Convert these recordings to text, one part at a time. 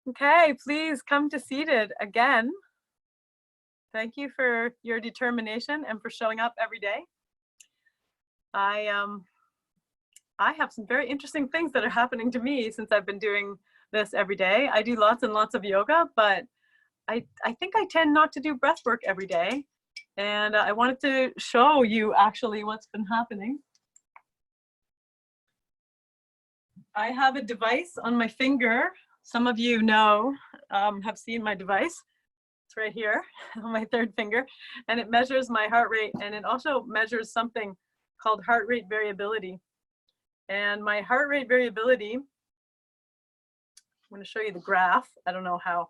Okay, please come to seated again. Thank you for your determination and for showing up every day. I have some very interesting things that are happening to me since I've been doing this every day. I do lots and lots of yoga, but I think I tend not to do breath work every day. And I wanted to show you actually what's been happening. I have a device on my finger. Some of you know, have seen my device. It's right here on my third finger, and it measures my heart rate, and it also measures something called heart rate variability. And my heart rate variability, I'm going to show you the graph. I don't know how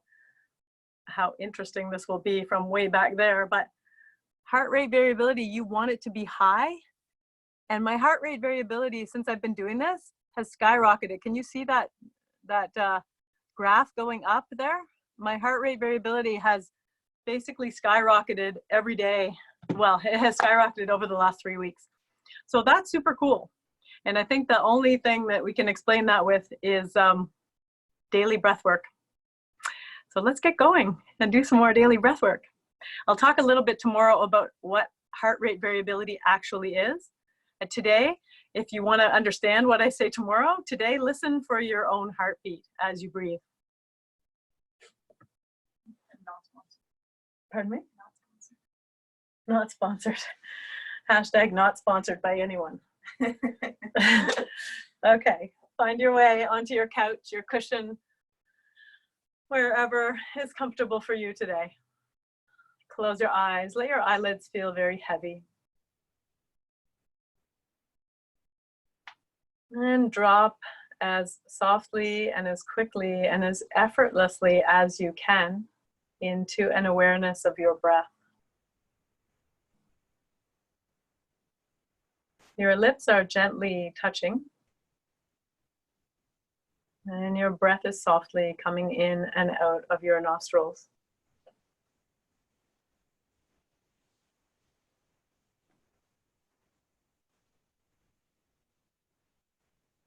interesting this will be from way back there, but heart rate variability, you want it to be high. And my heart rate variability, since I've been doing this, has skyrocketed. Can you see that graph going up there? My heart rate variability has basically skyrocketed every day. Well, it has skyrocketed over the last 3 weeks. So that's super cool. And I think the only thing that we can explain that with is daily breath work. So let's get going and do some more daily breath work. I'll talk a little bit tomorrow about what heart rate variability actually is. And today, if you want to understand what I say tomorrow, today listen for your own heartbeat as you breathe. Pardon me? Not sponsored. Hashtag not sponsored by anyone. Okay, find your way onto your couch, your cushion, wherever is comfortable for you today. Close your eyes, let your eyelids feel very heavy. And drop as softly and as quickly and as effortlessly as you can into an awareness of your breath. Your lips are gently touching, and your breath is softly coming in and out of your nostrils.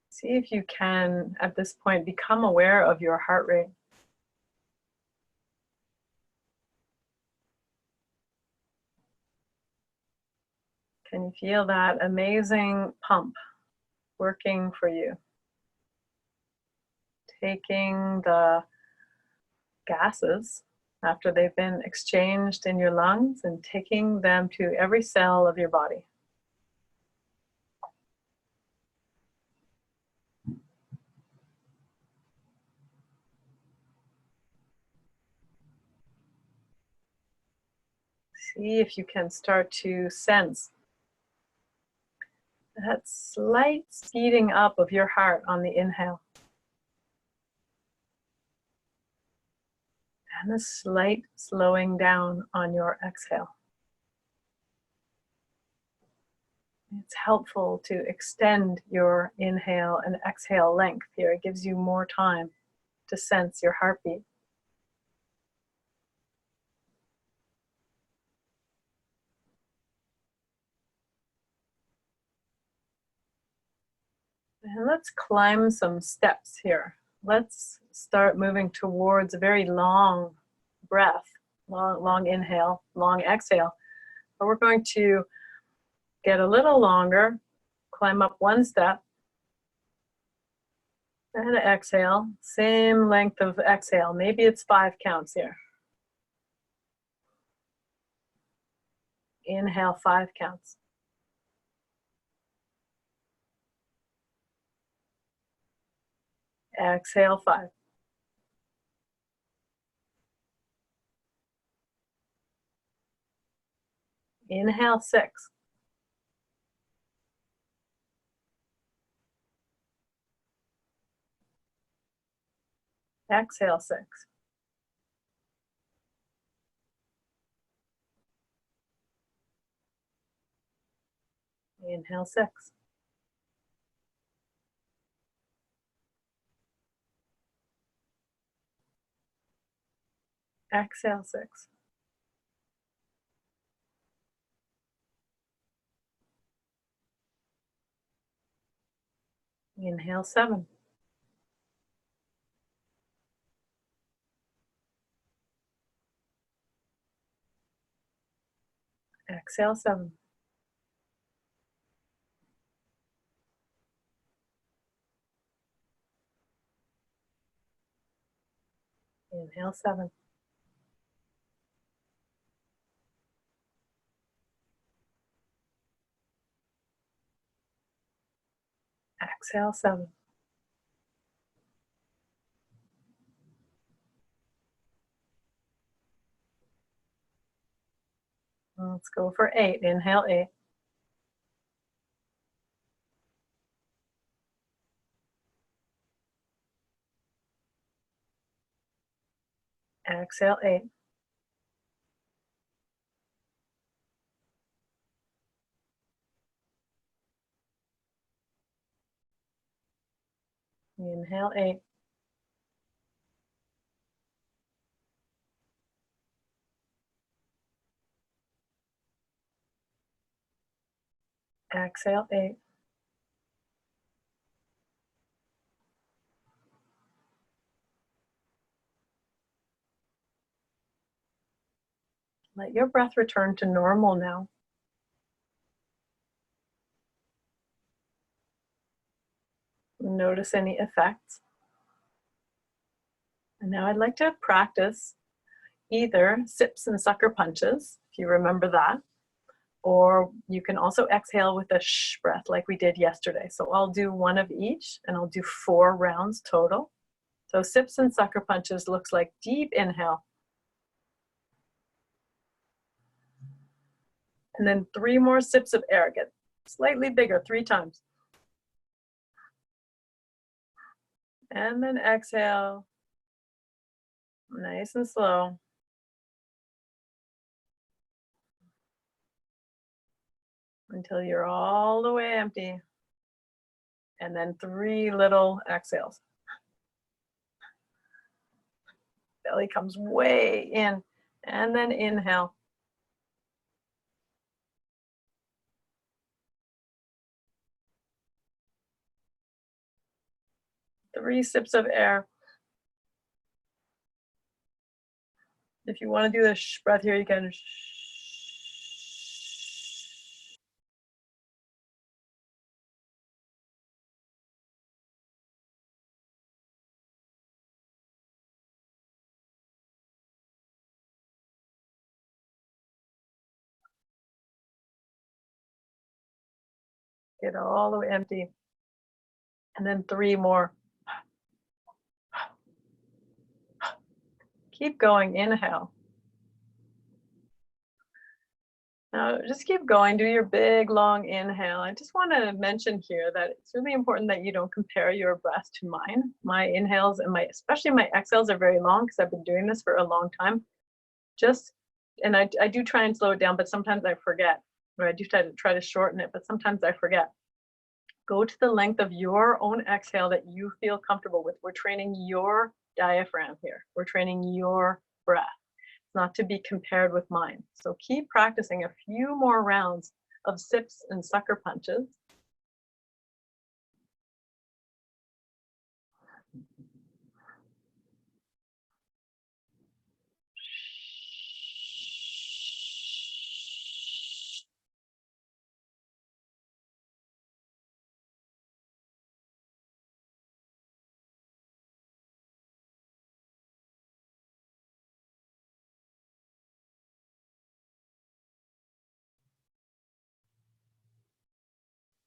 See if you can, at this point, become aware of your heart rate. Can you feel that amazing pump working for you? Taking the gases after they've been exchanged in your lungs and taking them to every cell of your body. See if you can start to sense that slight speeding up of your heart on the inhale. And a slight slowing down on your exhale. It's helpful to extend your inhale and exhale length here. It gives you more time to sense your heartbeat. And let's climb some steps here. Let's start moving towards a very long breath, long inhale, long exhale. But we're going to get a little longer, climb up one step, and exhale. Same length of exhale. Maybe it's 5 counts here. Inhale 5 counts. Exhale 5. Inhale 6. Exhale 6. Inhale 6. Exhale 6. Inhale 7. Exhale, 7. Inhale, 7. Exhale, 7. Let's go for 8. Inhale, 8. Exhale, 8. Inhale, 8. Exhale, 8. Let your breath return to normal now. Notice any effects. And now I'd like to practice either sips and sucker punches, if you remember that, or you can also exhale with a shh breath like we did yesterday. So I'll do one of each and I'll do 4 rounds total. So sips and sucker punches looks like deep inhale. And then 3 more sips of air, get slightly bigger, 3 times. And then exhale, nice and slow. Until you're all the way empty. And then 3 little exhales. Belly comes way in. And then inhale. Three sips of air. If you want to do the shh breath here, you can shh. Get all the way empty. And then 3 more. Keep going, inhale. Now just keep going, do your big long inhale. I just want to mention here that it's really important that you don't compare your breath to mine. My inhales and especially my exhales are very long because I've been doing this for a long time. And I do try and slow it down, but sometimes I forget. Or I do try to shorten it, but sometimes I forget. Go to the length of your own exhale that you feel comfortable with. We're training your diaphragm here. We're training your breath. It's not to be compared with mine. So keep practicing a few more rounds of sips and sucker punches.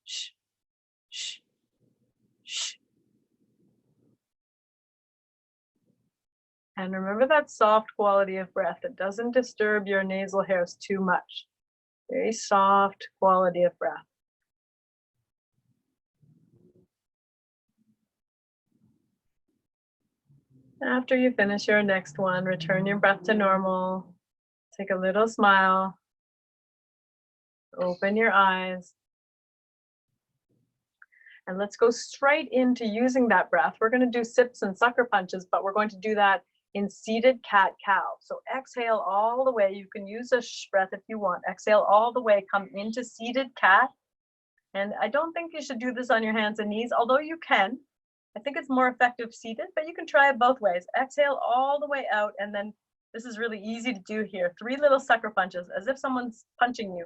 Shh, shh, shh. And remember that soft quality of breath. It doesn't disturb your nasal hairs too much. Very soft quality of breath. After you finish your next one, return your breath to normal. Take a little smile. Open your eyes. And let's go straight into using that breath. We're going to do sips and sucker punches, but we're going to do that in seated cat-cow. So exhale all the way. You can use a shh breath if you want. Exhale all the way. Come into seated cat. And I don't think you should do this on your hands and knees, although you can. I think it's more effective seated, but you can try it both ways. Exhale all the way out and then This is really easy to do here. 3 little sucker punches, as if someone's punching you.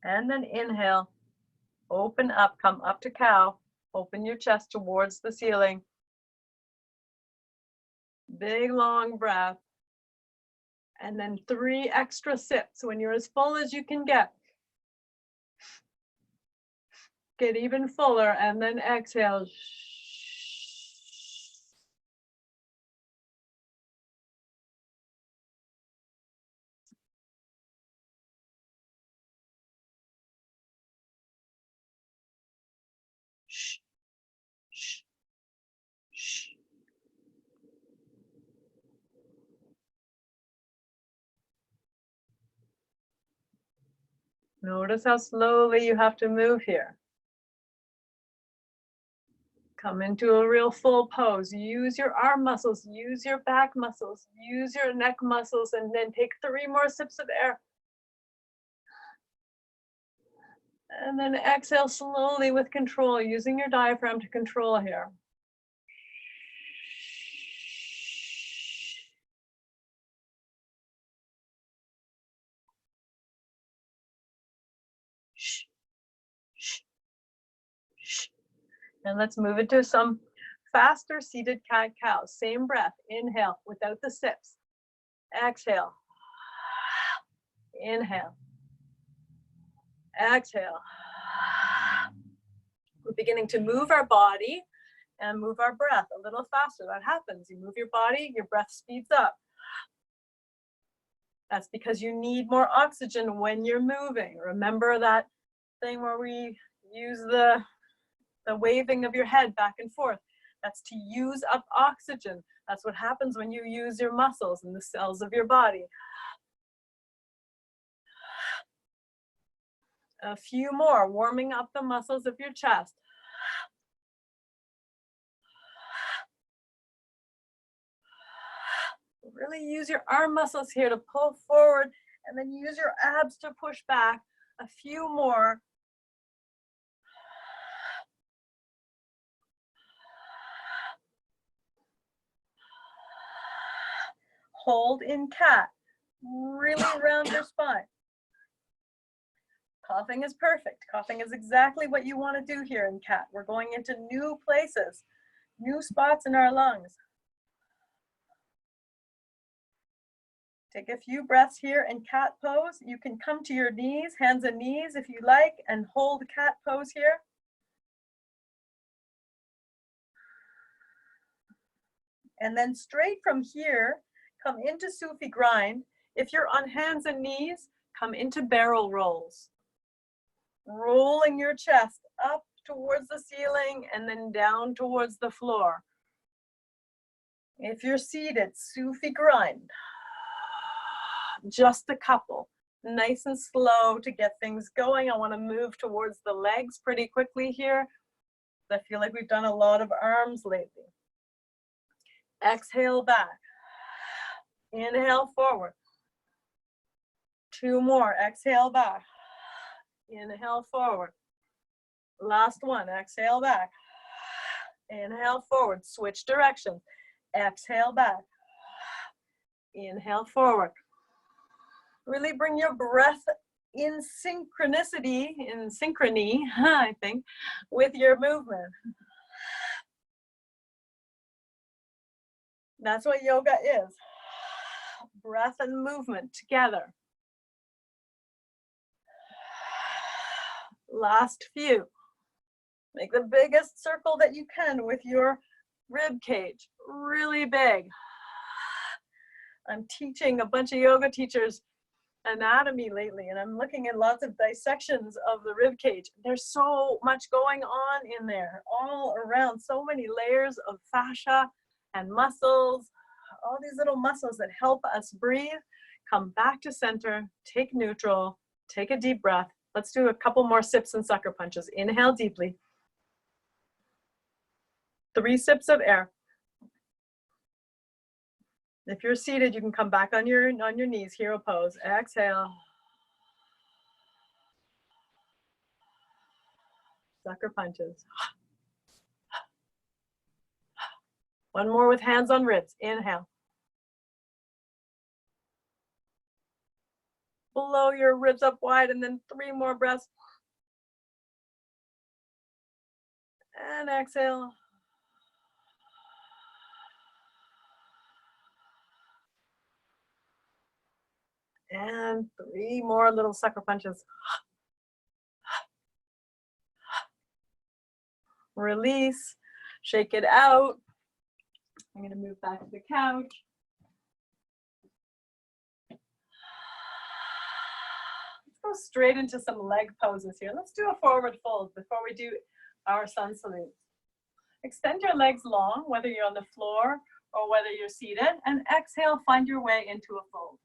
And then inhale, open up, come up to cow, open your chest towards the ceiling. Big long breath. And then 3 extra sips when you're as full as you can get. Get even fuller and then exhale. Notice how slowly you have to move here. Come into a real full pose. Use your arm muscles, use your back muscles, use your neck muscles, and then take 3 more sips of air. And then exhale slowly with control, using your diaphragm to control here. And let's move into some faster seated cat-cow. Same breath, inhale without the sips. Exhale. Inhale. Exhale. We're beginning to move our body and move our breath a little faster. That happens. You move your body, your breath speeds up. That's because you need more oxygen when you're moving. Remember that thing where we use the waving of your head back and forth? That's to use up oxygen. That's what happens when you use your muscles and the cells of your body. A few more, warming up the muscles of your chest. Really use your arm muscles here to pull forward, and then use your abs to push back. A few more. Hold in cat. Really round your spine. Coughing is perfect. Coughing is exactly what you want to do here in cat. We're going into new places, new spots in our lungs. Take a few breaths here in cat pose. You can come to your knees, hands and knees if you like, and hold cat pose here. And then straight from here, come into Sufi grind. If you're on hands and knees, come into barrel rolls. Rolling your chest up towards the ceiling and then down towards the floor. If you're seated, Sufi grind. Just a couple, nice and slow to get things going. I want to move towards the legs pretty quickly here. I feel like we've done a lot of arms lately. Exhale back. Inhale forward. 2 more. Exhale back. Inhale forward. Last one. Exhale back. Inhale forward. Switch directions. Exhale back. Inhale forward. Really bring your breath in synchronicity, in synchrony, I think, with your movement. That's what yoga is. Breath and movement together. Last few. Make the biggest circle that you can with your rib cage. Really big. I'm teaching a bunch of yoga teachers anatomy lately, and I'm looking at lots of dissections of the rib cage. There's so much going on in there, all around, so many layers of fascia and muscles, all these little muscles that help us breathe. Come back to center, take neutral, take a deep breath. Let's do a couple more sips and sucker punches. Inhale deeply. 3 sips of air. If you're seated, you can come back on your knees, hero pose. Exhale. Sucker punches. One more with hands on ribs. Inhale. Blow your ribs up wide, and then 3 more breaths. And exhale. And 3 more little sucker punches. Release, shake it out. I'm going to move back to the couch. Let's go straight into some leg poses here. Let's do a forward fold before we do our sun salute. Extend your legs long, whether you're on the floor or whether you're seated, and exhale, find your way into a fold.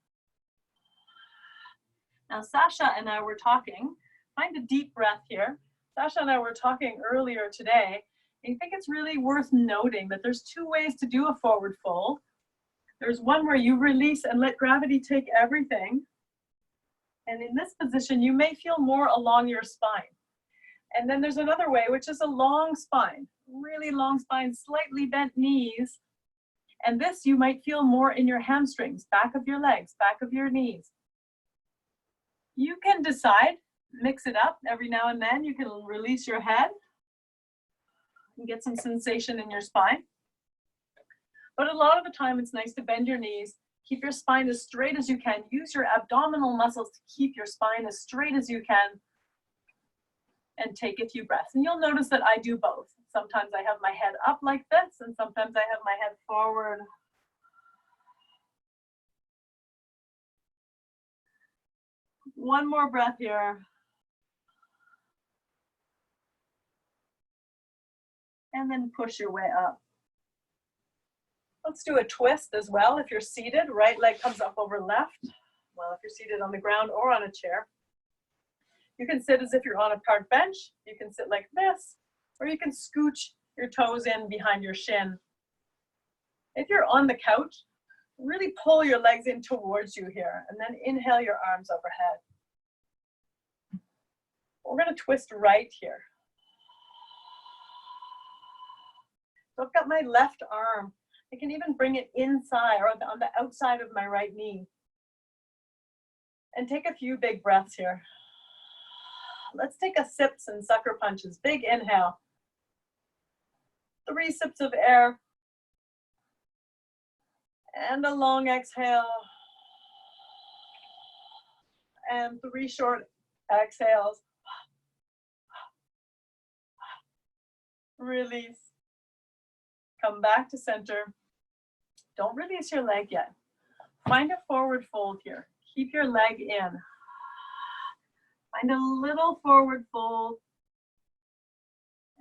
Now, Sasha and I were talking, find a deep breath here. Sasha and I were talking earlier today. I think it's really worth noting that there's 2 ways to do a forward fold. There's one where you release and let gravity take everything. And in this position, you may feel more along your spine. And then there's another way, which is a long spine, really long spine, slightly bent knees. And this you might feel more in your hamstrings, back of your legs, back of your knees. You can decide, mix it up every now and then. You can release your head and get some sensation in your spine. But a lot of the time it's nice to bend your knees, keep your spine as straight as you can. Use your abdominal muscles to keep your spine as straight as you can. And take a few breaths. And you'll notice that I do both. Sometimes I have my head up like this, and sometimes I have my head forward. One more breath here. And then push your way up. Let's do a twist as well. If you're seated, right leg comes up over left. Well, if you're seated on the ground or on a chair. You can sit as if you're on a park bench. You can sit like this, or you can scooch your toes in behind your shin. If you're on the couch, really pull your legs in towards you here, and then inhale your arms overhead. We're going to twist right here. So I've got my left arm. I can even bring it inside or on the outside of my right knee. And take a few big breaths here. Let's take a sips and sucker punches. Big inhale. 3 sips of air. And a long exhale. And 3 short exhales. Release. Come back to center. Don't release your leg yet. Find a forward fold here. Keep your leg in. Find a little forward fold.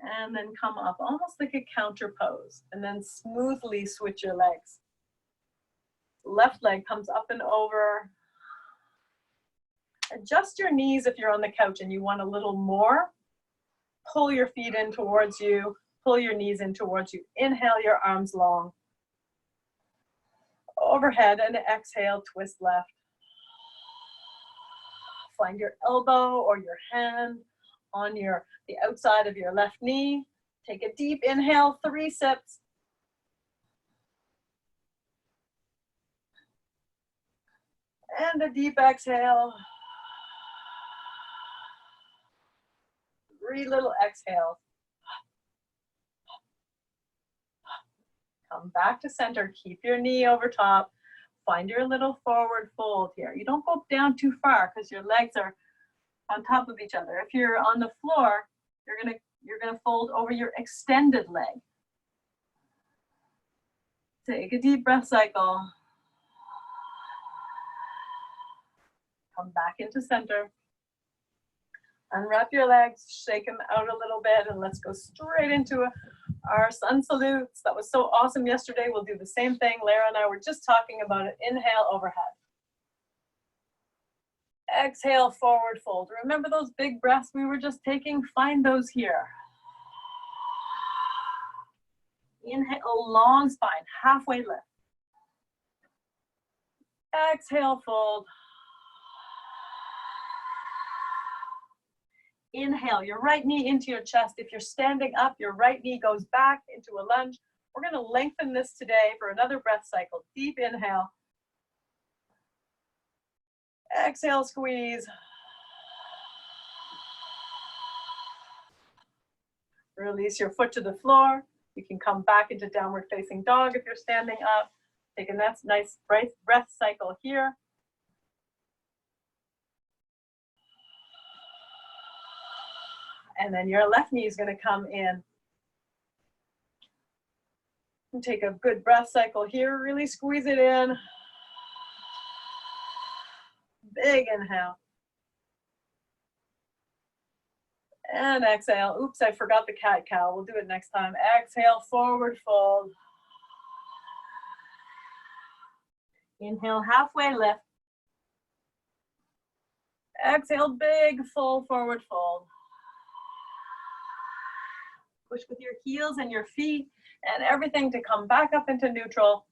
And then come up, almost like a counter pose. And then smoothly switch your legs. Left leg comes up and over. Adjust your knees if you're on the couch and you want a little more. Pull your feet in towards you. Pull your knees in towards you. Inhale your arms long. Overhead and exhale, twist left. Find your elbow or your hand on the outside of your left knee. Take a deep inhale, 3 sips. And a deep exhale. 3 little exhales. Come back to center. Keep your knee over top. Find your little forward fold here. You don't go down too far because your legs are on top of each other. If you're on the floor, you're gonna fold over your extended leg. Take a deep breath cycle. Come back into center. Unwrap your legs, shake them out a little bit, and let's go straight into our sun salutes. That was so awesome yesterday. We'll do the same thing. Lara and I were just talking about it. Inhale, overhead. Exhale, forward fold. Remember those big breaths we were just taking? Find those here. Inhale, long spine, halfway lift. Exhale, fold. Inhale, your right knee into your chest. If you're standing up, your right knee goes back into a lunge. We're going to lengthen this today for another breath cycle. Deep inhale. Exhale, squeeze. Release your foot to the floor. You can come back into downward facing dog if you're standing up. Take a nice breath cycle here. And then your left knee is going to come in. And take a good breath cycle here. Really squeeze it in. Big inhale. And exhale. Oops, I forgot the cat-cow. We'll do it next time. Exhale, forward fold. Inhale, halfway lift. Exhale, big full forward fold. Push with your heels and your feet and everything to come back up into neutral.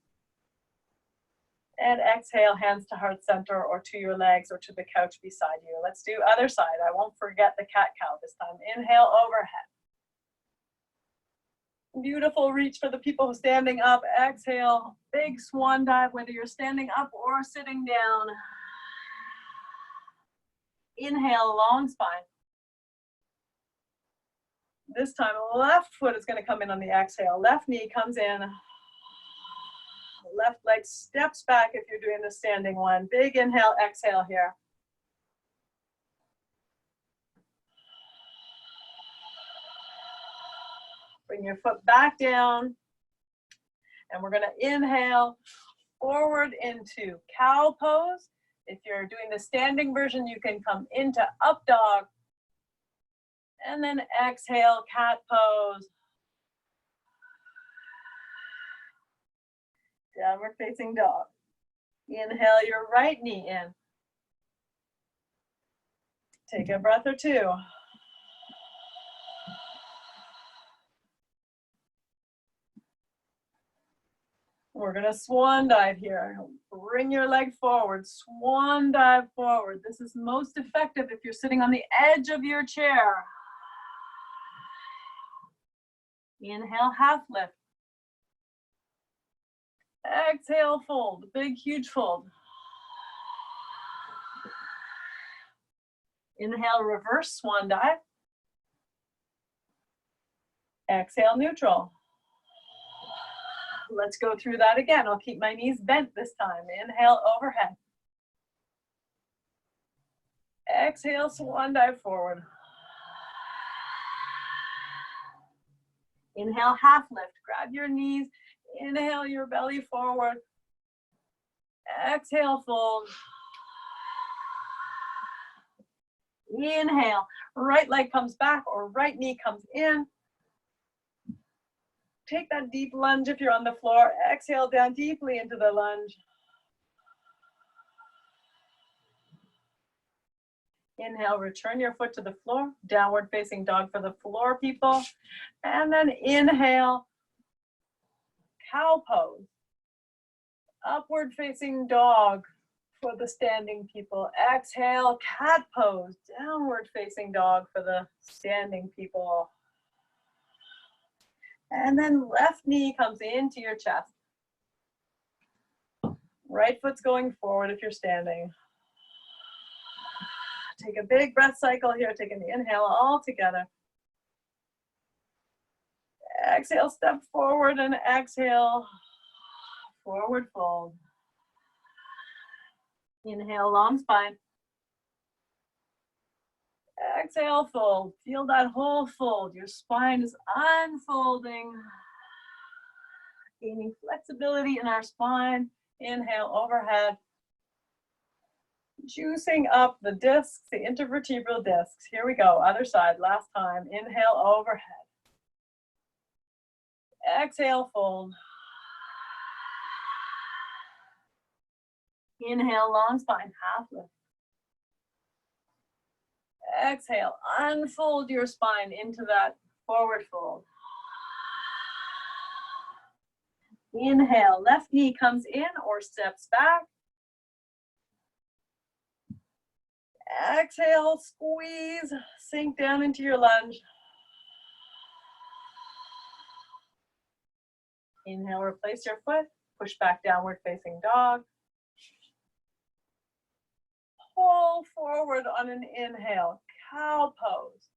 And exhale, hands to heart center or to your legs or to the couch beside you. Let's do other side. I won't forget the cat-cow this time. Inhale, overhead. Beautiful reach for the people standing up. Exhale, big swan dive, whether you're standing up or sitting down. Inhale, long spine. This time, left foot is going to come in on the exhale. Left knee comes in. Left leg steps back if you're doing the standing one. Big inhale, exhale here. Bring your foot back down. And we're going to inhale forward into cow pose. If you're doing the standing version, you can come into up dog. And then exhale, cat pose. Downward facing dog. Inhale your right knee in. Take a breath or two. We're going to swan dive here. Bring your leg forward, swan dive forward. This is most effective if you're sitting on the edge of your chair. Inhale, half lift. Exhale, fold, big, huge fold. Inhale, reverse swan dive. Exhale, neutral. Let's go through that again. I'll keep my knees bent this time. Inhale, overhead. Exhale, swan dive forward. Inhale, half lift. Grab your knees. Inhale your belly forward. Exhale, fold. Inhale, right leg comes back or right knee comes in. Take that deep lunge if you're on the floor. Exhale down deeply into the lunge. Inhale, return your foot to the floor. Downward facing dog for the floor people. And then inhale, cow pose. Upward facing dog for the standing people. Exhale, cat pose. Downward facing dog for the standing people. And then left knee comes into your chest. Right foot's going forward if you're standing. Take a big breath cycle here. Take an inhale all together. Exhale, step forward and exhale. Forward fold. Inhale, long spine. Exhale, fold. Feel that whole fold. Your spine is unfolding. Gaining flexibility in our spine. Inhale, overhead. Juicing up the discs, the intervertebral discs. Here we go, other side, last time. Inhale, overhead. Exhale, fold. Inhale, long spine, half lift. Exhale, unfold your spine into that forward fold. Inhale, left knee comes in or steps back. Exhale, squeeze, sink down into your lunge. Inhale, replace your foot. Push back, downward facing dog. Pull forward on an inhale, cow pose.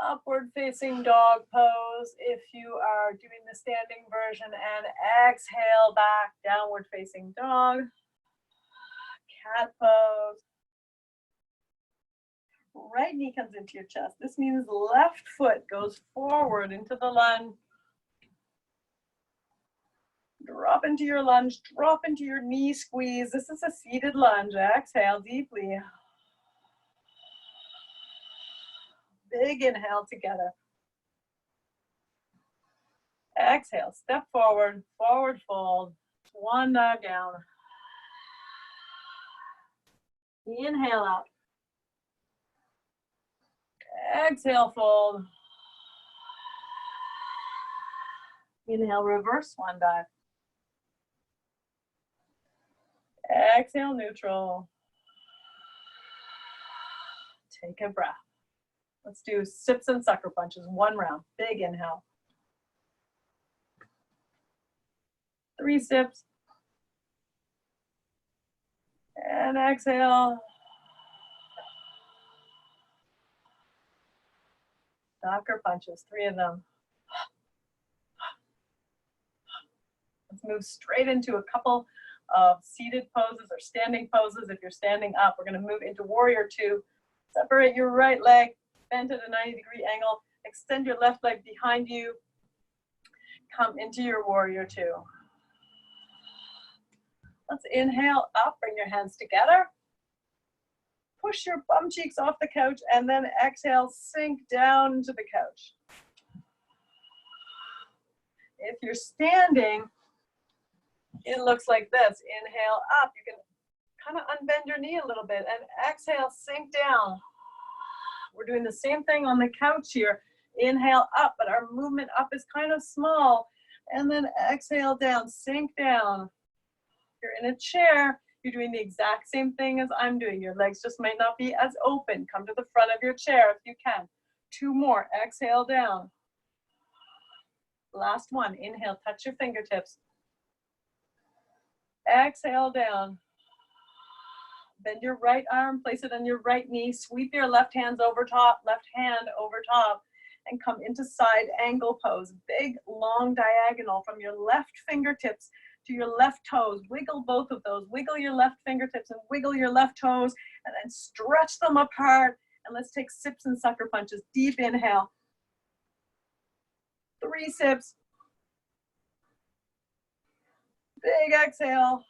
Upward facing dog pose if you are doing the standing version, and exhale back, downward facing dog. Cat pose. Right knee comes into your chest. This means left foot goes forward into the lunge. Drop into your lunge, drop into your knee squeeze. This is a seated lunge. Exhale deeply. Big inhale together. Exhale, step forward, forward fold. One dive down. Inhale up. Exhale, fold. Inhale, reverse one dive. Exhale, neutral. Take a breath. Let's do sips and sucker punches, one round. Big inhale. 3 sips. And exhale. Sucker punches, 3 of them. Let's move straight into a couple of seated poses or standing poses. If you're standing up, we're going to move into warrior 2. Separate your right leg, bend at a 90-degree angle. Extend your left leg behind you. Come into your warrior 2. Let's inhale up, bring your hands together. Push your bum cheeks off the couch, and then exhale, sink down to the couch. If you're standing, it looks like this. Inhale up. You can kind of unbend your knee a little bit, and exhale, sink down. We're doing the same thing on the couch here. Inhale up, but our movement up is kind of small. And then exhale down, sink down. If you're in a chair, you're doing the exact same thing as I'm doing. Your legs just might not be as open. Come to the front of your chair if you can. 2 more. Exhale down. Last one. Inhale, touch your fingertips. Exhale down. Bend your right arm, place it on your right knee. Sweep your left hands over top, left hand over top, and come into side angle pose. Big, long diagonal from your left fingertips to your left toes. Wiggle both of those. Wiggle your left fingertips and wiggle your left toes, and then stretch them apart. And let's take sips and sucker punches. Deep inhale. 3 sips. Big exhale.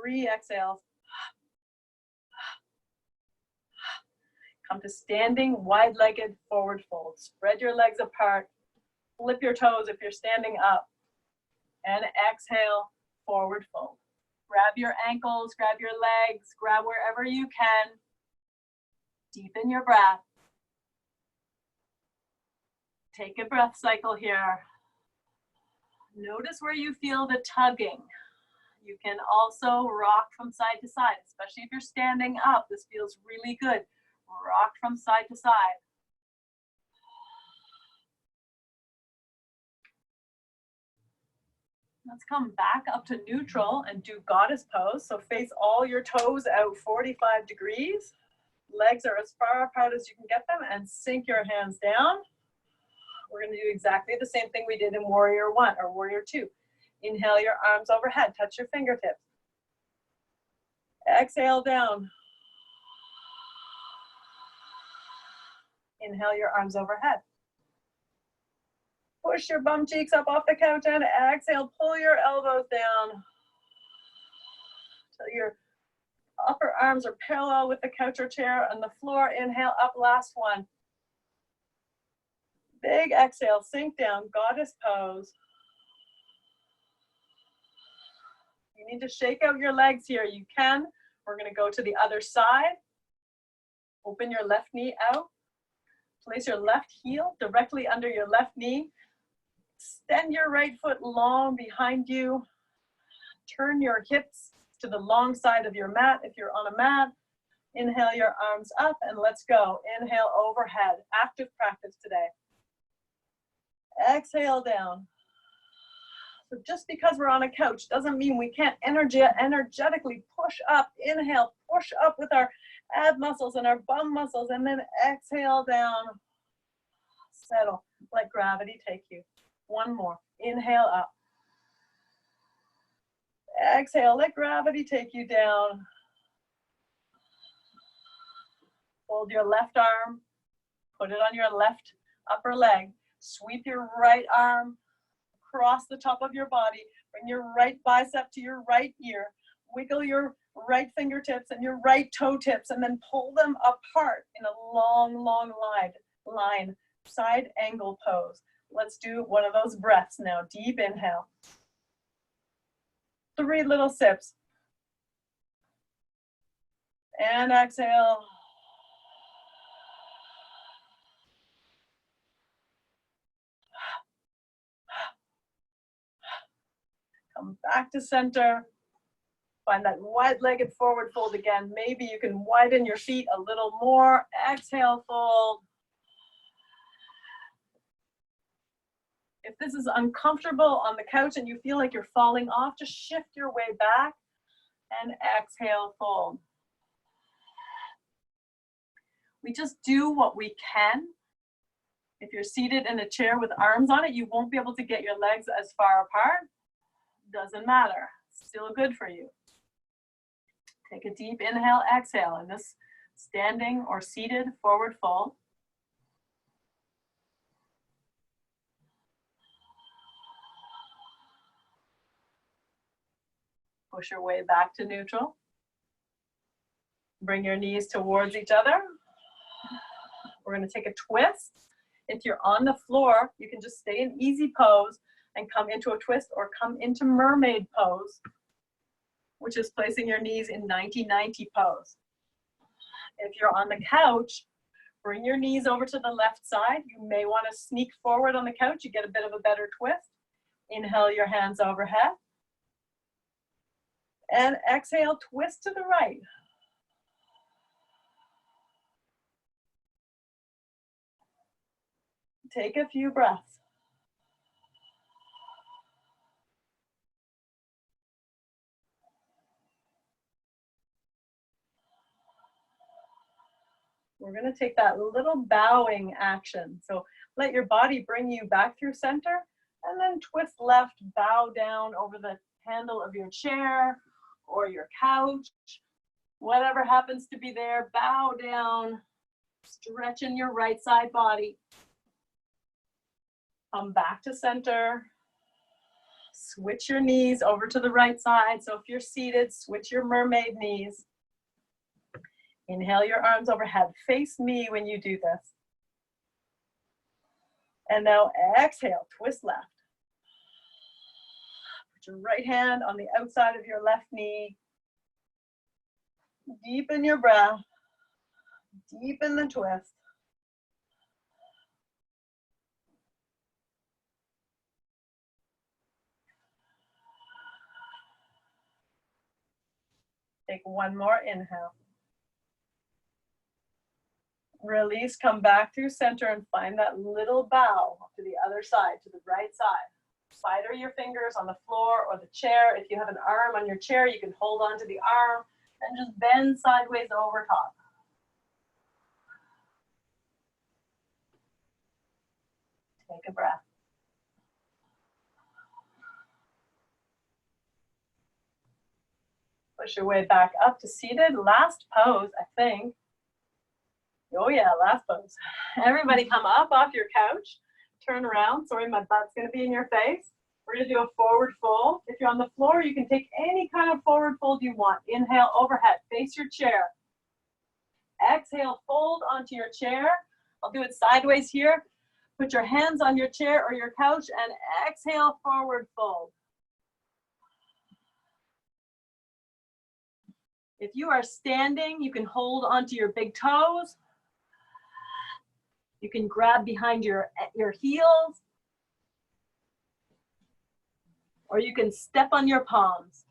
3 exhales. Come to standing, wide-legged forward fold. Spread your legs apart. Flip your toes if you're standing up. And exhale, forward fold. Grab your ankles, grab your legs, grab wherever you can. Deepen your breath. Take a breath cycle here. Notice where you feel the tugging. You can also rock from side to side, especially if you're standing up. This feels really good. Rock from side to side. Let's come back up to neutral and do goddess pose. So face all your toes out 45 degrees. Legs are as far apart as you can get them, and sink your hands down. We're going to do exactly the same thing we did in warrior 1 or warrior 2. Inhale your arms overhead, touch your fingertips. Exhale down. Inhale your arms overhead. Push your bum cheeks up off the couch and exhale, pull your elbows down till your upper arms are parallel with the couch or chair and the floor. Inhale up, last one. Big exhale, sink down, goddess pose. You need to shake out your legs here. You can. We're going to go to the other side. Open your left knee out. Place your left heel directly under your left knee. Extend your right foot long behind you. Turn your hips to the long side of your mat if you're on a mat. Inhale your arms up and let's go. Inhale overhead. Active practice today. Exhale down. So just because we're on a couch doesn't mean we can't energetically push up. Inhale, push up with our ab muscles and our bum muscles, and then exhale down. Settle. Let gravity take you. One more. Inhale up. Exhale. Let gravity take you down. Hold your left arm. Put it on your left upper leg. Sweep your right arm across the top of your body. Bring your right bicep to your right ear. Wiggle your right fingertips and your right toe tips, and then pull them apart in a long, long line. Side angle pose. Let's do one of those breaths now. Deep inhale. 3 little sips. And exhale. Come back to center. Find that wide-legged forward fold again. Maybe you can widen your feet a little more. Exhale, fold. If this is uncomfortable on the couch and you feel like you're falling off, just shift your way back and exhale, fold. We just do what we can. If you're seated in a chair with arms on it, you won't be able to get your legs as far apart. Doesn't matter. Still good for you. Take a deep inhale, exhale in this standing or seated forward fold. Push your way back to neutral. Bring your knees towards each other. We're going to take a twist. If you're on the floor, you can just stay in easy pose and come into a twist, or come into mermaid pose, which is placing your knees in 90-90 pose. If you're on the couch, bring your knees over to the left side. You may want to sneak forward on the couch. You get a bit of a better twist. Inhale your hands overhead. And exhale, twist to the right. Take a few breaths. We're going to take that little bowing action. So let your body bring you back through center, and then twist left, bow down over the handle of your chair or your couch. Whatever happens to be there, bow down, stretch in your right side body. Come back to center. Switch your knees over to the right side. So if you're seated, switch your mermaid knees. Inhale your arms overhead. Face me when you do this. And now exhale, twist left. Put your right hand on the outside of your left knee. Deepen your breath. Deepen the twist. Take one more inhale. Release, come back through center and find that little bow to the other side, to the right side. Spider your fingers on the floor or the chair. If you have an arm on your chair, you can hold on to the arm and just bend sideways over top. Take a breath. Push your way back up to seated. Last pose, I think. Oh yeah, last pose. Everybody come up off your couch. Turn around. Sorry, my butt's going to be in your face. We're going to do a forward fold. If you're on the floor, you can take any kind of forward fold you want. Inhale, overhead. Face your chair. Exhale, fold onto your chair. I'll do it sideways here. Put your hands on your chair or your couch and exhale, forward fold. If you are standing, you can hold onto your big toes. You can grab behind your heels. Or you can step on your palms.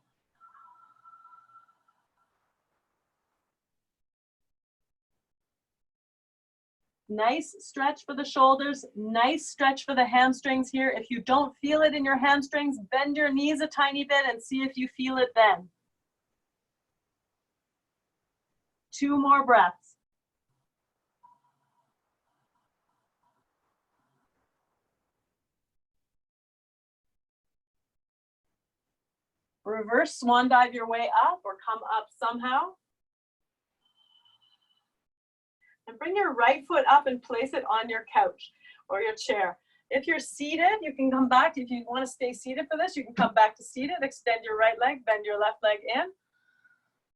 Nice stretch for the shoulders, nice stretch for the hamstrings here. If you don't feel it in your hamstrings, bend your knees a tiny bit and see if you feel it then. 2 more breaths. Reverse swan dive your way up or come up somehow. And bring your right foot up and place it on your couch or your chair. If you're seated, you can come back. If you want to stay seated for this, you can come back to seated. Extend your right leg, bend your left leg in.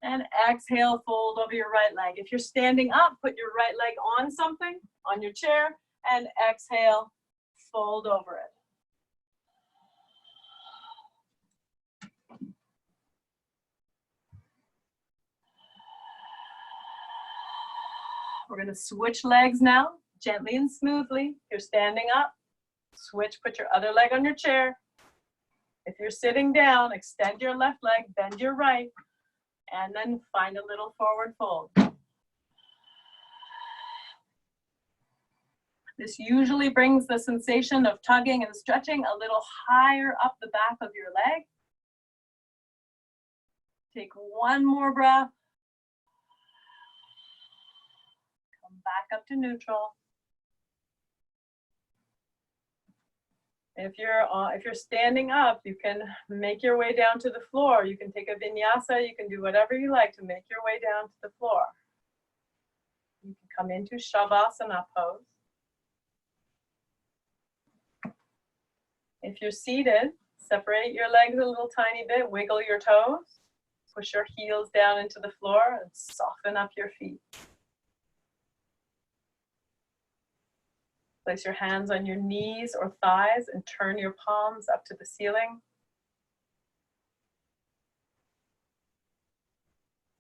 And exhale, fold over your right leg. If you're standing up, put your right leg on something, on your chair, and exhale, fold over it. We're going to switch legs now, gently and smoothly. If you're standing up, switch, put your other leg on your chair. If you're sitting down, extend your left leg, bend your right, and then find a little forward fold. This usually brings the sensation of tugging and stretching a little higher up the back of your leg. Take one more breath. Come back up to neutral. If you're standing up, you can make your way down to the floor. You can take a vinyasa. You can do whatever you like to make your way down to the floor. You can come into Shavasana pose. If you're seated, separate your legs a little tiny bit, wiggle your toes, push your heels down into the floor, and soften up your feet. Place your hands on your knees or thighs and turn your palms up to the ceiling.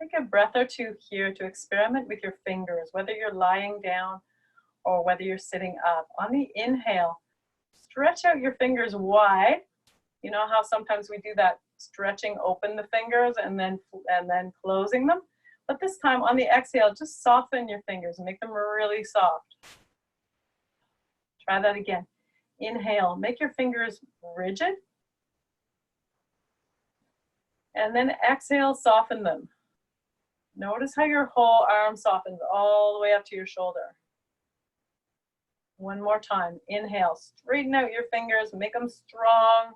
Take a breath or two here to experiment with your fingers, whether you're lying down or whether you're sitting up. On the inhale, stretch out your fingers wide. You know how sometimes we do that, stretching open the fingers and then closing them? But this time on the exhale, just soften your fingers and make them really soft. Try that again. Inhale, make your fingers rigid. And then exhale, soften them. Notice how your whole arm softens all the way up to your shoulder. One more time. Inhale, straighten out your fingers, make them strong.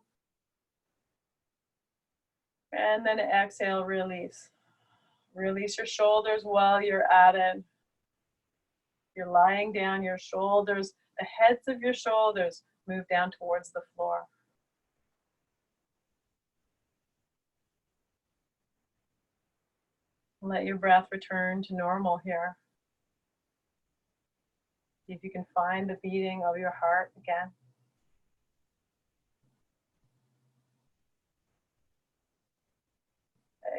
And then exhale, release. Release your shoulders while you're at it. You're lying down, your shoulders, the heads of your shoulders move down towards the floor. Let your breath return to normal here. See if you can find the beating of your heart again.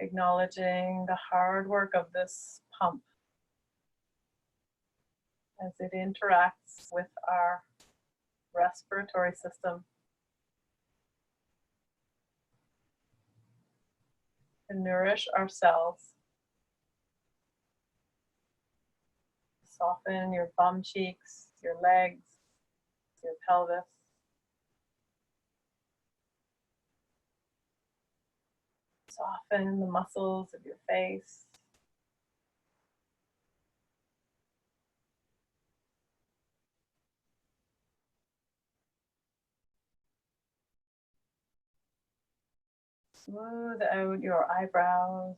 Acknowledging the hard work of this pump as it interacts with our respiratory system to nourish our cells. Soften your bum cheeks, your legs, your pelvis. Soften the muscles of your face. Smooth out your eyebrows.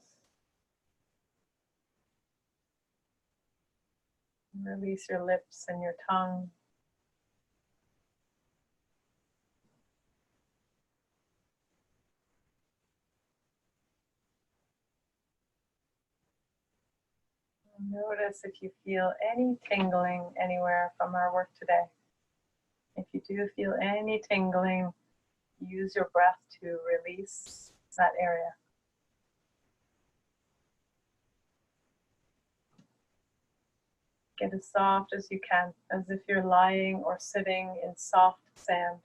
Release your lips and your tongue. Notice if you feel any tingling anywhere from our work today. If you do feel any tingling, use your breath to release that area. Get as soft as you can, as if you're lying or sitting in soft sand.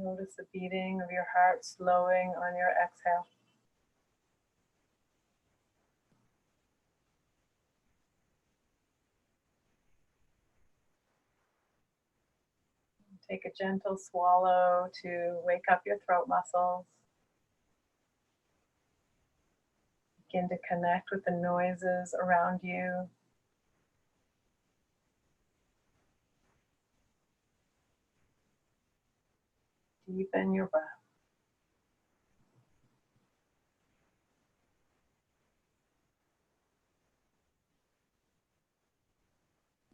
Notice the beating of your heart slowing on your exhale. Take a gentle swallow to wake up your throat muscles. Begin to connect with the noises around you. Deepen your breath.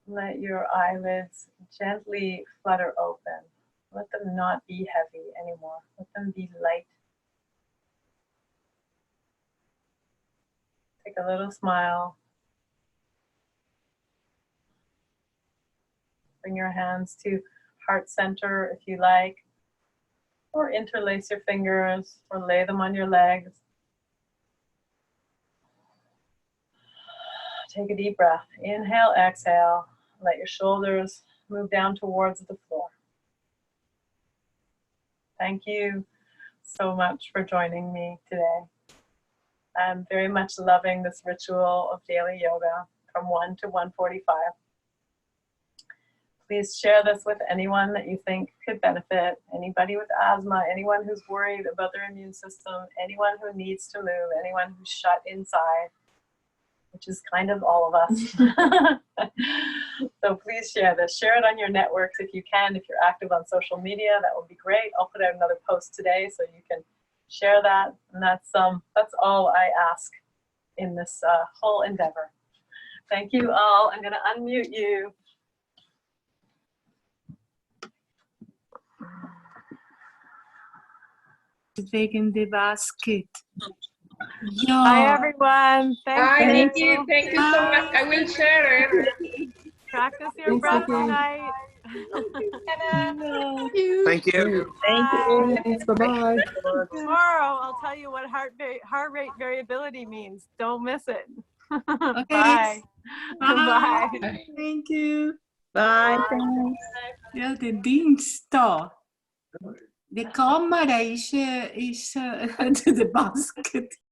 Let your eyelids gently flutter open. Let them not be heavy anymore. Let them be light. Take a little smile. Bring your hands to heart center if you like, or interlace your fingers, or lay them on your legs. Take a deep breath. Inhale, exhale. Let your shoulders move down towards the floor. Thank you so much for joining me today. I'm very much loving this ritual of daily yoga from 1 to 1:45. Please share this with anyone that you think could benefit, anybody with asthma, anyone who's worried about their immune system, anyone who needs to move, anyone who's shut inside, which is kind of all of us. So please share this. Share it on your networks if you can. If you're active on social media, that would be great. I'll put out another post today so you can share that. And that's all I ask in this whole endeavor. Thank you all. I'm going to unmute you. Wegen the basket. Bye, everyone. Thank you. Thank you so much. I will share it. Practice your breath tonight. Thank you. Bye. Thanks. Bye-bye. Tomorrow, I'll tell you what heart rate variability means. Don't miss it. Okay. Bye. Bye. Bye. Thank you. Bye. Thanks. Ja, de dienst daar. De camera is de basket.